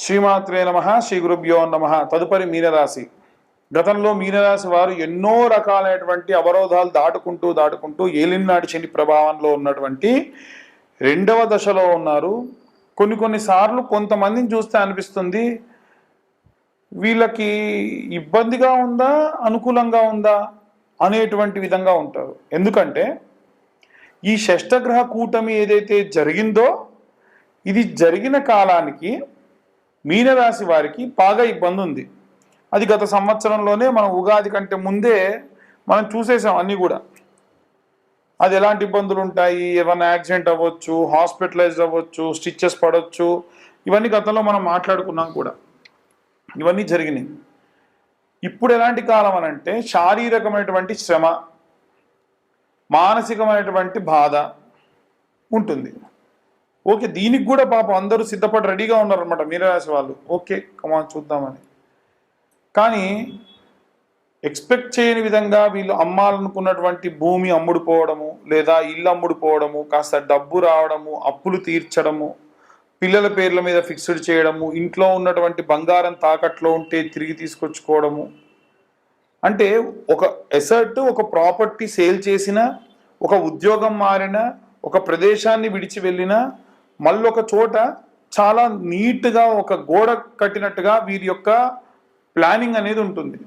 శ్రీమాత్రే నమ. శ్రీ గురుభ్యో నమ. తదుపరి మీనరాశి. గతంలో మీనరాశి వారు ఎన్నో రకాలైనటువంటి అవరోధాలు దాటుకుంటూ ఏలినాటి శని ప్రభావంలో ఉన్నటువంటి రెండవ దశలో ఉన్నారు. కొన్నిసార్లు కొంతమందిని చూస్తే అనిపిస్తుంది వీళ్ళకి ఇబ్బందిగా ఉందా అనుకూలంగా ఉందా అనేటువంటి విధంగా ఉంటారు. ఎందుకంటే ఈ షష్టగ్రహ కూటమి ఏదైతే జరిగిందో ఇది జరిగిన కాలానికి మీనరాశి వారికి బాగా ఇబ్బంది ఉంది. అది గత సంవత్సరంలోనే మనం ఉగాది కంటే ముందే మనం చూసేసాం అన్నీ కూడా. అది ఎలాంటి ఇబ్బందులు ఉంటాయి, ఏమైనా యాక్సిడెంట్ అవ్వచ్చు, హాస్పిటలైజ్డ్ అవ్వచ్చు, స్టిచెస్ పడవచ్చు, ఇవన్నీ గతంలో మనం మాట్లాడుకున్నాం కూడా. ఇవన్నీ జరిగినాయి. ఇప్పుడు ఎలాంటి కాలం అని అంటే శారీరకమైనటువంటి శ్రమ, మానసికమైనటువంటి బాధ ఉంటుంది. ఓకే, దీనికి కూడా పాపం అందరూ సిద్ధపడి రెడీగా ఉన్నారనమాట మీనరాశి వాళ్ళు. ఓకే కమాన్ చూద్దామని. కానీ ఎక్స్పెక్ట్ చేయని విధంగా వీళ్ళు అమ్మాలనుకున్నటువంటి భూమి అమ్ముడుపోవడము, లేదా ఇల్లు అమ్ముడుపోవడము, కాస్త డబ్బు రావడము, అప్పులు తీర్చడము, పిల్లల పేర్ల మీద ఫిక్స్డ్ చేయడము, ఇంట్లో ఉన్నటువంటి బంగారం తాకట్లో ఉంటే తిరిగి తీసుకొచ్చుకోవడము. అంటే ఒక ఎసెట్, ఒక ప్రాపర్టీ సేల్ చేసిన, ఒక ఉద్యోగం మారిన, ఒక ప్రదేశాన్ని విడిచి వెళ్ళిన, మళ్ళీ ఒక చోట చాలా నీట్గా ఒక గోడ కట్టినట్టుగా వీరి యొక్క ప్లానింగ్ అనేది ఉంటుంది.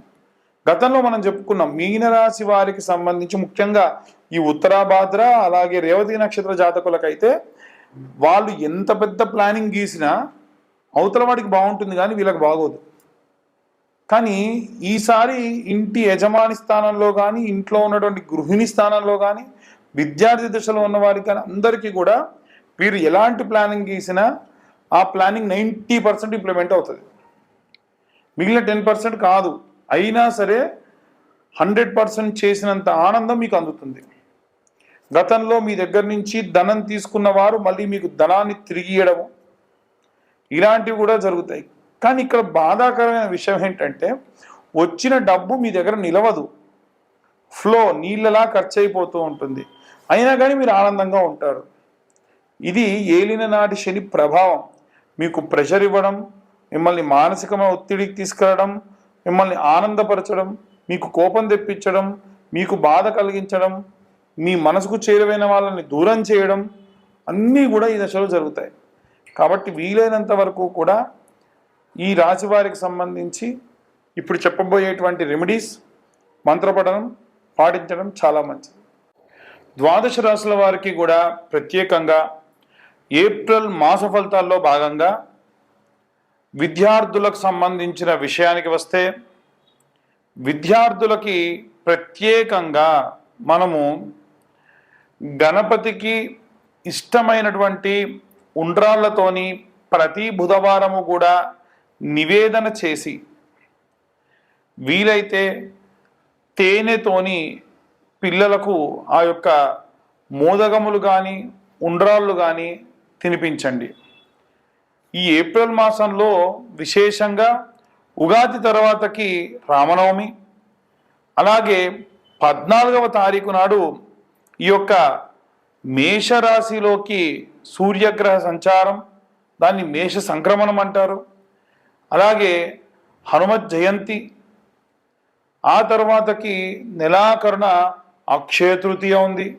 గతంలో మనం చెప్పుకున్నాం మీనరాశి వారికి సంబంధించి ముఖ్యంగా ఈ ఉత్తరాభాద్ర అలాగే రేవతి నక్షత్ర జాతకులకైతే వాళ్ళు ఎంత పెద్ద ప్లానింగ్ గీసినా అవతల వాడికి బాగుంటుంది కానీ వీళ్ళకి బాగోదు. కానీ ఈసారి ఇంటి యజమాని స్థానంలో కానీ, ఇంట్లో ఉన్నటువంటి గృహిణి స్థానంలో కానీ, విద్యార్థి దశలో ఉన్న వారికి కానీ అందరికీ కూడా వీరు ఎలాంటి ప్లానింగ్ గీసినా ఆ ప్లానింగ్ 90% ఇంప్లిమెంట్ అవుతుంది. మిగిలిన 10% కాదు, అయినా సరే 100% చేసినంత ఆనందం మీకు అందుతుంది. గతంలో మీ దగ్గర నుంచి ధనం తీసుకున్న వారు మళ్ళీ మీకు ధనాన్ని తిరిగి ఇవ్వడము, ఇలాంటివి కూడా జరుగుతాయి. కానీ ఇక్కడ బాధాకరమైన విషయం ఏంటంటే వచ్చిన డబ్బు మీ దగ్గర నిలవదు, ఫ్లో నీళ్ళలా ఖర్చు అయిపోతూ ఉంటుంది. అయినా కానీ మీరు ఆనందంగా ఉంటారు. ఇది ఏలిన నాటి శని ప్రభావం. మీకు ప్రెషర్ ఇవ్వడం, మిమ్మల్ని మానసికమైన ఒత్తిడికి తీసుకెళ్ళడం, మిమ్మల్ని ఆనందపరచడం, మీకు కోపం తెప్పించడం, మీకు బాధ కలిగించడం, మీ మనసుకు చేరువైన వాళ్ళని దూరం చేయడం, అన్నీ కూడా ఈ దశలో జరుగుతాయి. కాబట్టి వీలైనంత వరకు కూడా ఈ రాశి వారికి సంబంధించి ఇప్పుడు చెప్పబోయేటువంటి రెమెడీస్, మంత్రపఠనం పాటించడం చాలా మంచిది. ద్వాదశ రాశుల వారికి కూడా ప్రత్యేకంగా ఏప్రిల్ మాస ఫలితాల్లో భాగంగా విద్యార్థులకు సంబంధించిన విషయానికి వస్తే, విద్యార్థులకి ప్రత్యేకంగా మనము గణపతికి ఇష్టమైనటువంటి ఉండ్రాళ్ళతోని ప్రతి బుధవారము కూడా నివేదన చేసి, వీలైతే తేనెతోని పిల్లలకు ఆ యొక్క మోదగములు కానీ ఉండ్రాళ్ళు కానీ తినిపించండి. ఈ ఏప్రిల్ మాసంలో విశేషంగా ఉగాది తర్వాతకి రామనవమి, అలాగే 14వ తారీఖు నాడు ఈ యొక్క మేషరాశిలోకి సూర్యగ్రహ సంచారం, దాన్ని మేష సంక్రమణం అంటారు. అలాగే హనుమత్ జయంతి, ఆ తర్వాతకి నెలాఖరున అక్షయ తృతీయ ఉంది.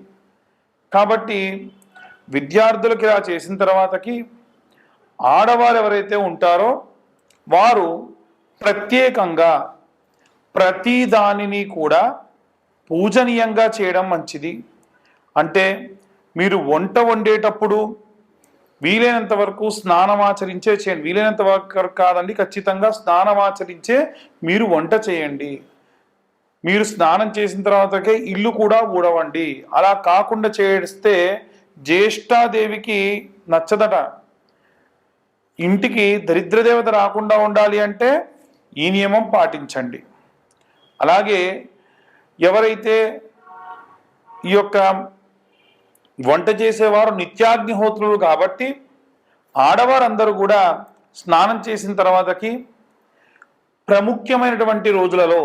కాబట్టి విద్యార్థులకి ఇలా చేసిన తర్వాతకి ఆడవారు ఎవరైతే ఉంటారో వారు ప్రత్యేకంగా ప్రతి దానిని కూడా పూజనీయంగా చేయడం మంచిది. అంటే మీరు వంట వండేటప్పుడు వీలైనంత వరకు స్నానమాచరించే చేయండి. వీలైనంత వరకు కాదండి, ఖచ్చితంగా స్నానమాచరించే మీరు వంట చేయండి. మీరు స్నానం చేసిన తర్వాతకే ఇల్లు కూడా ఊడవండి. అలా కాకుండా చేస్తే జ్యేష్ఠాదేవికి నచ్చదట. ఇంటికి దరిద్రదేవత రాకుండా ఉండాలి అంటే ఈ నియమం పాటించండి. అలాగే ఎవరైతే ఈ యొక్క వంట చేసేవారు నిత్యాగ్నిహోత్రులు కాబట్టి ఆడవారందరూ కూడా స్నానం చేసిన తర్వాతకి ప్రముఖ్యమైనటువంటి రోజులలో,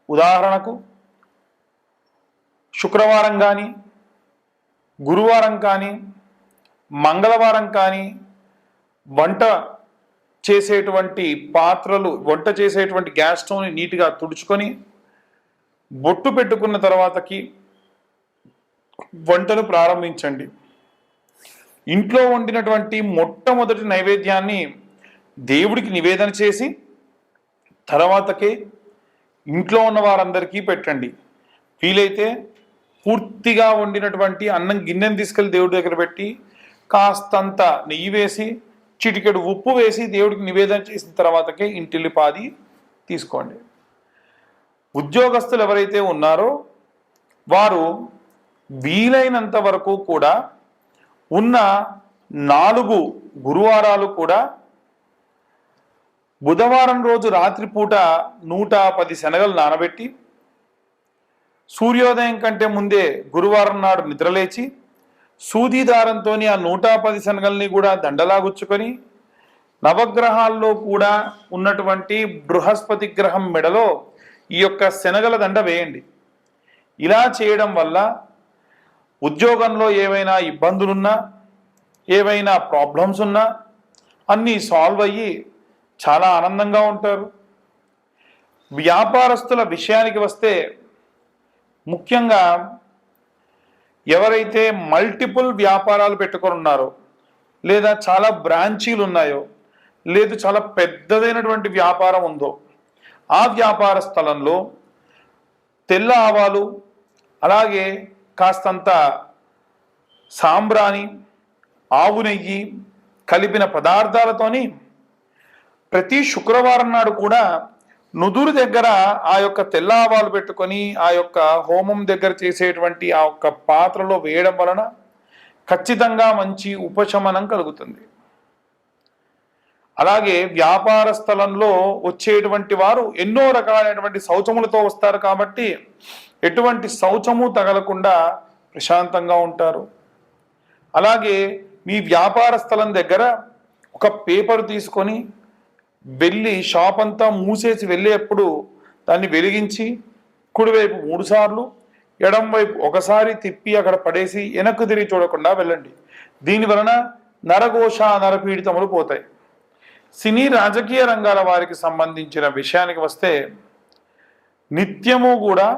ఉదాహరణకు శుక్రవారం కానీ, గురువారం కానీ, మంగళవారం కానీ వంట చేసేటువంటి పాత్రలు, వంట చేసేటువంటి గ్యాస్ స్టవ్ని నీట్గా తుడుచుకొని బొట్టు పెట్టుకున్న తర్వాతకి వంటను ప్రారంభించండి. ఇంట్లో వండినటువంటి మొట్టమొదటి నైవేద్యాన్ని దేవుడికి నివేదన చేసి తర్వాతకే ఇంట్లో ఉన్న వారందరికీ పెట్టండి. వీలైతే పూర్తిగా వండినటువంటి అన్నం గిన్నెని తీసుకెళ్ళి దేవుడి దగ్గర పెట్టి కాస్తంత నెయ్యి వేసి చిటికెడు ఉప్పు వేసి దేవుడికి నివేదన చేసిన తర్వాతకే ఇంటిల్లిపాది తీసుకోండి. ఉద్యోగస్తులు ఎవరైతే ఉన్నారో వారు వీలైనంత వరకు కూడా ఉన్న 4 గురువారాలు కూడా బుధవారం రోజు రాత్రిపూట 110 శనగలు నానబెట్టి సూర్యోదయం కంటే ముందే గురువారం నాడు నిద్రలేచి సూది దారంతో ఆ 110 శనగల్ని కూడా దండలాగుచ్చుకొని నవగ్రహాల్లో కూడా ఉన్నటువంటి బృహస్పతి గ్రహం మెడలో ఈ యొక్క శనగల దండ వేయండి. ఇలా చేయడం వల్ల ఉద్యోగంలో ఏవైనా ఇబ్బందులున్నా, ఏవైనా ప్రాబ్లమ్స్ ఉన్నా అన్నీ సాల్వ్ అయ్యి చాలా ఆనందంగా ఉంటారు. వ్యాపారస్తుల విషయానికి వస్తే ముఖ్యంగా ఎవరైతే మల్టిపుల్ వ్యాపారాలు పెట్టుకొని ఉన్నారో, లేదా చాలా బ్రాంచీలు ఉన్నాయో, లేదు చాలా పెద్దదైనటువంటి వ్యాపారం ఉందో, ఆ వ్యాపార స్థలంలో తెల్ల ఆవాలు అలాగే కాస్తంత సాంబ్రాణి, ఆవు నెయ్యి కలిపిన పదార్థాలతోని ప్రతి శుక్రవారం నాడు కూడా నుదురు దగ్గర ఆ యొక్క తెల్ల ఆవాలు పెట్టుకొని ఆ యొక్క హోమం దగ్గర చేసేటువంటి ఆ యొక్క పాత్రలో వేయడం వలన ఖచ్చితంగా మంచి ఉపశమనం కలుగుతుంది. అలాగే వ్యాపార స్థలంలో వచ్చేటువంటి వారు ఎన్నో రకాలైనటువంటి శౌచములతో వస్తారు కాబట్టి ఎటువంటి శౌచము తగలకుండా ప్రశాంతంగా ఉంటారు. అలాగే మీ వ్యాపార స్థలం దగ్గర ఒక పేపర్ తీసుకొని వెళ్ళి షాప్ అంతా మూసేసి వెళ్ళేప్పుడు దాన్ని వెలిగించి కుడివైపు 3 సార్లు, ఎడం వైపు ఒకసారి తిప్పి అక్కడ పడేసి వెనక్కు తిరిగి చూడకుండా వెళ్ళండి. దీని వలన నరఘోష, నరపీడితములు పోతాయి. సినీ రాజకీయ రంగాల వారికి సంబంధించిన విషయానికి వస్తే నిత్యము కూడా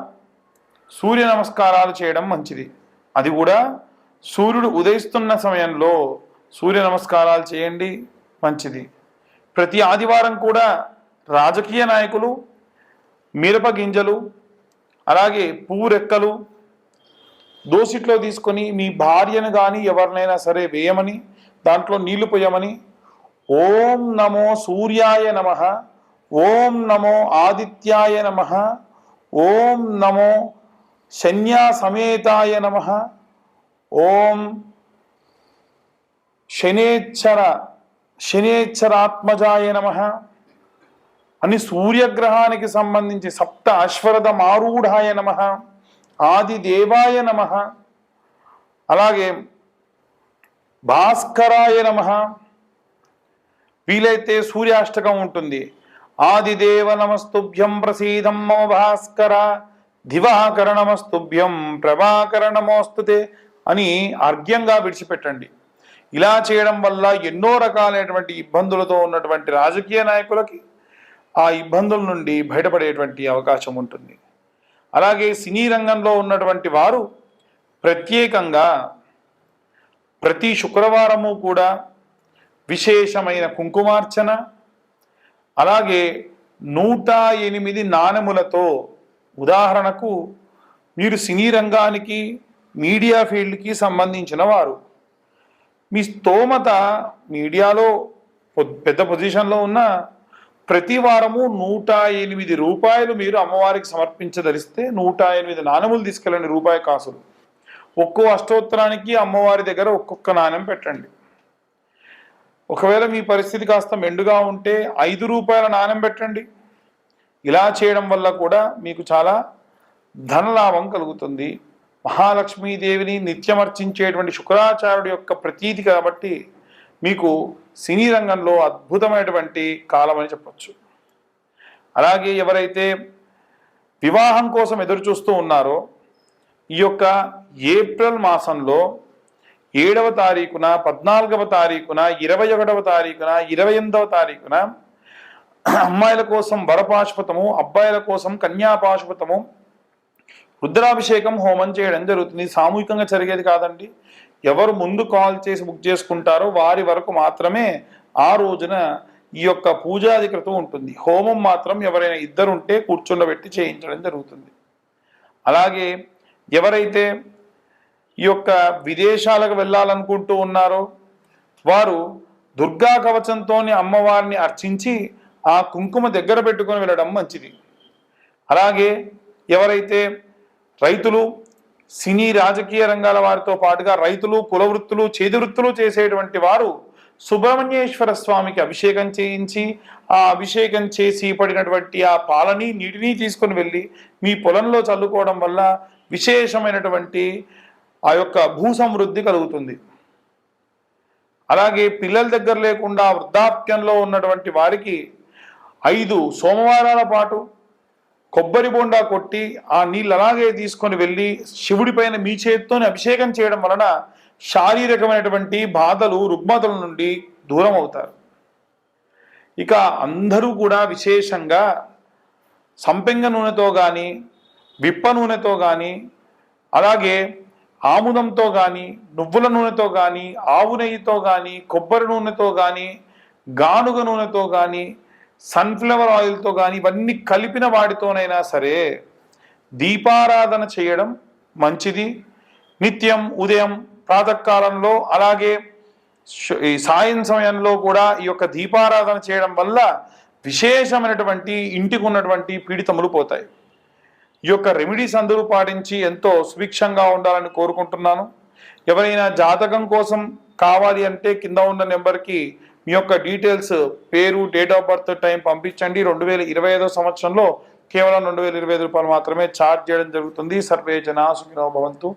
సూర్య నమస్కారాలు చేయడం మంచిది. అది కూడా సూర్యుడు ఉదయిస్తున్న సమయంలో సూర్య నమస్కారాలు చేయండి, మంచిది. ప్రతి ఆదివారం కూడా రాజకీయ నాయకులు మిరప గింజలు అలాగే పువ్వు రెక్కలు దోసిట్లో తీసుకొని మీ భార్యను కానీ ఎవరినైనా సరే వేయమని, దాంట్లో నీళ్లు పోయమని ఓం నమో సూర్యాయ నమః, ఓం నమో ఆదిత్యాయ నమః, ఓం నమో శన్యా సమేతాయ నమః, ఓం శనేశ్వరాత్మజాయ నమః అని సూర్యగ్రహానికి సంబంధించి సప్త అశ్వరథ మారూఢాయ నమః, ఆదిదేవాయ నమః, అలాగే భాస్కరాయ నమః. వీలైతే సూర్యాష్టకం ఉంటుంది. ఆదిదేవ నమస్తుభ్యం ప్రసీదం మమ భాస్కర, దివాకర నమస్తుభ్యం ప్రభాకర నమోస్తుతే అని అర్ఘ్యంగా విడిచిపెట్టండి. ఇలా చేయడం వల్ల ఎన్నో రకాలైనటువంటి ఇబ్బందులతో ఉన్నటువంటి రాజకీయ నాయకులకి ఆ ఇబ్బందుల నుండి బయటపడేటువంటి అవకాశం ఉంటుంది. అలాగే సినీ రంగంలో ఉన్నటువంటి వారు ప్రత్యేకంగా ప్రతి శుక్రవారము కూడా విశేషమైన కుంకుమార్చన, అలాగే 108 నాణెములతో, ఉదాహరణకు మీరు సినీ రంగానికి మీడియా ఫీల్డ్కి సంబంధించిన వారు, మీ స్తోమత మీడియాలో పెద్ద పొజిషన్లో ఉన్న ప్రతి వారము 108 రూపాయలు మీరు అమ్మవారికి సమర్పించదలిస్తే 108 నాణెములు తీసుకెళ్ళండి, రూపాయి కాసులు. ఒక్కో అష్టోత్తరానికి అమ్మవారి దగ్గర ఒక్కొక్క నాణెం పెట్టండి. ఒకవేళ మీ పరిస్థితి కాస్త మెండుగా ఉంటే 5 రూపాయల నాణెం పెట్టండి. ఇలా చేయడం వల్ల కూడా మీకు చాలా ధనలాభం కలుగుతుంది. మహాలక్ష్మీదేవిని నిత్యమర్చించేటువంటి శుక్రాచార్యుడి యొక్క ప్రతీతి కాబట్టి మీకు సినీ రంగంలో అద్భుతమైనటువంటి కాలం అని చెప్పచ్చు. అలాగే ఎవరైతే వివాహం కోసం ఎదురు చూస్తూ ఉన్నారో ఈ యొక్క ఏప్రిల్ మాసంలో 7వ తారీఖున, 14వ తారీఖున, 21వ తారీఖున, 28వ తారీఖున అమ్మాయిల కోసం వరపాశుపతము, అబ్బాయిల కోసం కన్యాపాశుపతము, రుద్రాభిషేకం హోమం చేయడం జరుగుతుంది. సామూహికంగా జరిగేది కాదండి. ఎవరు ముందు కాల్ చేసి బుక్ చేసుకుంటారో వారి వరకు మాత్రమే ఆ రోజున ఈ యొక్క పూజాధికృతం ఉంటుంది. హోమం మాత్రం ఎవరైనా ఇద్దరుంటే కూర్చుండబెట్టి చేయించడం జరుగుతుంది. అలాగే ఎవరైతే ఈ యొక్క విదేశాలకు వెళ్ళాలనుకుంటూ ఉన్నారో వారు దుర్గా కవచంతో అమ్మవారిని అర్చించి ఆ కుంకుమ దగ్గర పెట్టుకొని వెళ్ళడం మంచిది. అలాగే ఎవరైతే రైతులు, సినీ రాజకీయ రంగాల వారితో పాటుగా రైతులు, కుల వృత్తులు, చేతి వృత్తులు చేసేటువంటి వారు సుబ్రహ్మణ్యేశ్వర స్వామికి అభిషేకం చేయించి ఆ అభిషేకం చేసి పడినటువంటి ఆ పాలని, నీటిని తీసుకొని వెళ్ళి మీ పొలంలో చల్లుకోవడం వల్ల విశేషమైనటువంటి ఆ యొక్క భూ సమృద్ధి కలుగుతుంది. అలాగే పిల్లల దగ్గర లేకుండా వృద్ధాప్యంలో ఉన్నటువంటి వారికి 5 సోమవారాల పాటు కొబ్బరి బొండా కొట్టి ఆ నీళ్ళు అలాగే తీసుకొని వెళ్ళి శివుడి పైన మీ చేతితోనే అభిషేకం చేయడం వలన శారీరకమైనటువంటి బాధలు, రుగ్మతల నుండి దూరం అవుతారు. ఇక అందరూ కూడా విశేషంగా సంపెంగ నూనెతో కానీ, విప్ప నూనెతో కానీ, అలాగే ఆముదంతో కానీ, నువ్వుల నూనెతో కానీ, ఆవు నెయ్యితో కానీ, కొబ్బరి నూనెతో కానీ, గానుగ నూనెతో కానీ, సన్ఫ్లవర్ ఆయిల్తో కానీ ఇవన్నీ కలిపిన వాటితోనైనా సరే దీపారాధన చేయడం మంచిది. నిత్యం ఉదయం ప్రాతకాలంలో అలాగే ఈ సాయం సమయంలో కూడా ఈ యొక్క దీపారాధన చేయడం వల్ల విశేషమైనటువంటి ఇంటికి ఉన్నటువంటి పీడితములు పోతాయి. ఈ యొక్క రెమెడీస్ అందరూ పాటించి ఎంతో సుభిక్షంగా ఉండాలని కోరుకుంటున్నాను. ఎవరైనా జాతకం కోసం కావాలి అంటే కింద ఉన్న నెంబర్కి మీ యొక్క డీటెయిల్స్, పేరు, డేట్ ఆఫ్ బర్త్, టైం పంపించండి. 2025 సంవత్సరంలో కేవలం 2025 రూపాయలు మాత్రమే ఛార్జ్ చేయడం జరుగుతుంది. సర్వే జనా సుఖినో భవంతు.